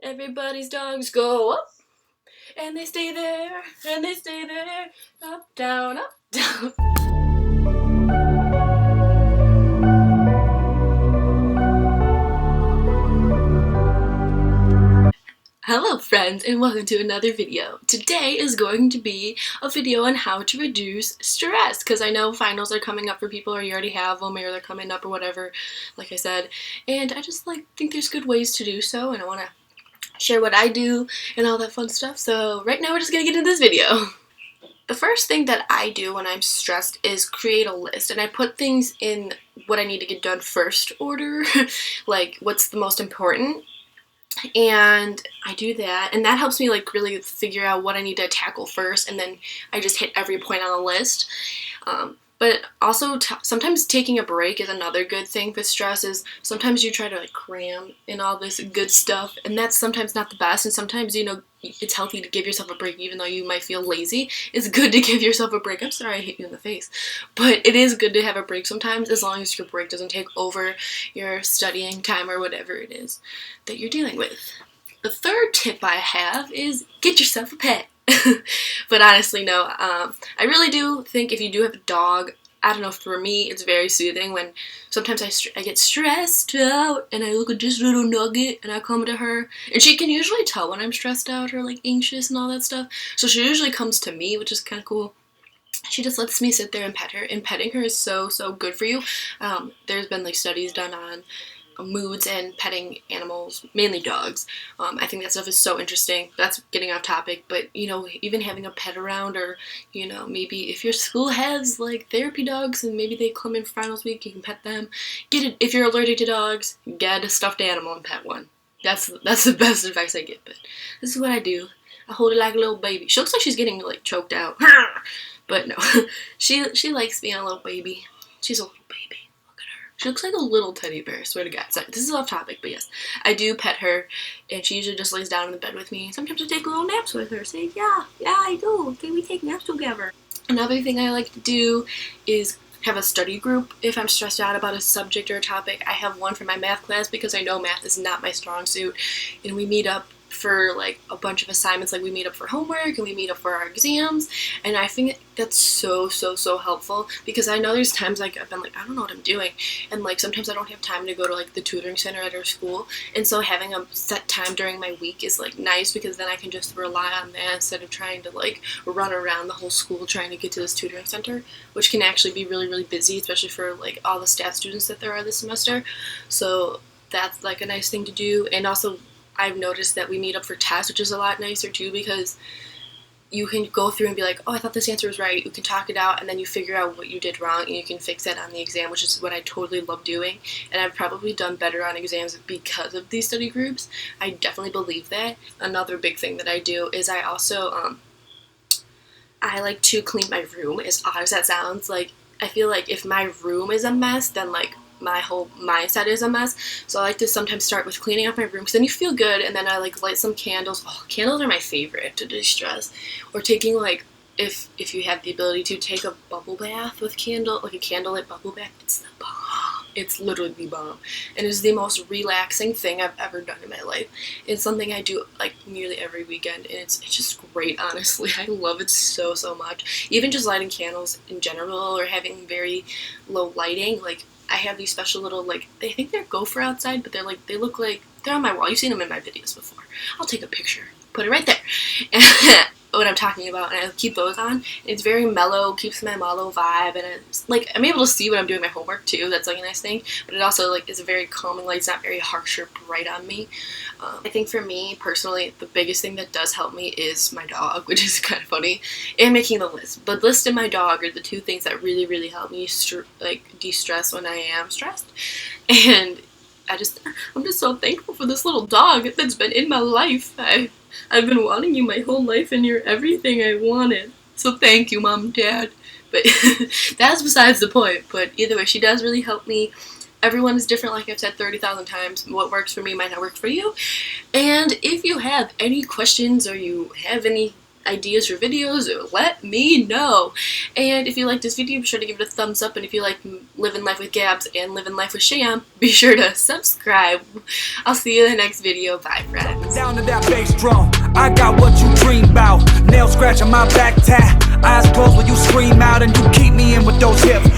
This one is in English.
Everybody's dogs go up, and they stay there, and they stay there, up, down, up, down. Hello friends, and welcome to another video. Today is going to be a video on how to reduce stress, because I know finals are coming up for people, or you already have them, or they're coming up, or whatever, like I said, and I just think there's good ways to do so, and I want to share what I do and all that fun stuff. So right now we're just gonna get into this video. The first thing that I do when I'm stressed is create a list, and I put things in what I need to get done first order, like what's the most important. And I do that, and that helps me really figure out what I need to tackle first, and then I just hit every point on the list. But also sometimes taking a break is another good thing for stress. Is sometimes you try to cram in all this good stuff, and that's sometimes not the best, and sometimes it's healthy to give yourself a break even though you might feel lazy. It's good to give yourself a break. I'm sorry I hit you in the face, but it is good to have a break sometimes, as long as your break doesn't take over your studying time or whatever it is that you're dealing with. The third tip I have is get yourself a pet. But honestly, no. I really do think if you do have a dog, I don't know, for me, it's very soothing when sometimes I get stressed out and I look at this little nugget and I come to her, and she can usually tell when I'm stressed out or anxious and all that stuff. So she usually comes to me, which is kind of cool. She just lets me sit there and pet her, and petting her is so good for you. There's been studies done on moods and petting animals, mainly dogs. I think that stuff is so interesting. That's getting off topic, but even having a pet around, or maybe if your school has therapy dogs and maybe they come in finals week, you can pet them. If you're allergic to dogs, get a stuffed animal and pet one. That's the best advice I get. But this is what I do. I hold it like a little baby. She looks like she's getting choked out, but no, she likes being a little baby. She's a little baby. She looks like a little teddy bear, I swear to God. Sorry, this is off topic, but yes, I do pet her, and she usually just lays down in the bed with me. Sometimes I take little naps with her. Say, yeah, I do. Okay, we take naps together. Another thing I like to do is have a study group if I'm stressed out about a subject or a topic. I have one for my math class because I know math is not my strong suit, and we meet up for a bunch of assignments. We meet up for homework and we meet up for our exams, and I think that's so helpful, because I know there's times I've been I don't know what I'm doing, and sometimes I don't have time to go to the tutoring center at our school, and so having a set time during my week is nice, because then I can just rely on that instead of trying to run around the whole school trying to get to this tutoring center, which can actually be really busy, especially for all the stat students that there are this semester. So that's a nice thing to do. And also I've noticed that we meet up for tests, which is a lot nicer too, because you can go through and be like, oh, I thought this answer was right. You can talk it out, and then you figure out what you did wrong, and you can fix it on the exam, which is what I totally love doing. And I've probably done better on exams because of these study groups. I definitely believe that. Another big thing that I do is I also, I like to clean my room, as odd as that sounds. I feel if my room is a mess, then my whole mindset is a mess. So I like to sometimes start with cleaning up my room, because then you feel good, and then I light some candles. Oh, candles are my favorite to distress. Or taking if you have the ability to take a bubble bath with a candlelit bubble bath. It's the bomb. It's literally the bomb, and it's the most relaxing thing I've ever done in my life. It's something I do nearly every weekend, and it's just great, honestly. I love it so much. Even just lighting candles in general, or having very low lighting, I have these special little, they think they're gopher outside, but they look like they're on my wall. You've seen them in my videos before. I'll take a picture, put it right there, and what I'm talking about, and I keep those on. It's very mellow, keeps my mellow vibe, and it's I'm able to see when I'm doing my homework too. That's a nice thing, but it also is a very calming light. It's not very harsh or bright on me. I think for me personally, the biggest thing that does help me is my dog, which is kind of funny, and making the list. The list and my dog are the two things that really help me de-stress when I am stressed. And I'm just so thankful for this little dog that's been in my life. I've been wanting you my whole life, and you're everything I wanted. So thank you, Mom and Dad. But that's besides the point. But either way, she does really help me. Everyone is different, like I've said 30,000 times. What works for me might not work for you. And if you have any questions, or you have any ideas for videos, let me know. And if you like this video, be sure to give it a thumbs up, and if you like living life with Gabs and living life with Sham, be sure to subscribe. I'll see you in the next video. Bye, friends. Down to that bass drum, I got what you dream about. Nail scratching my back tat, eyes closed when you scream out, and you keep me in with those hips.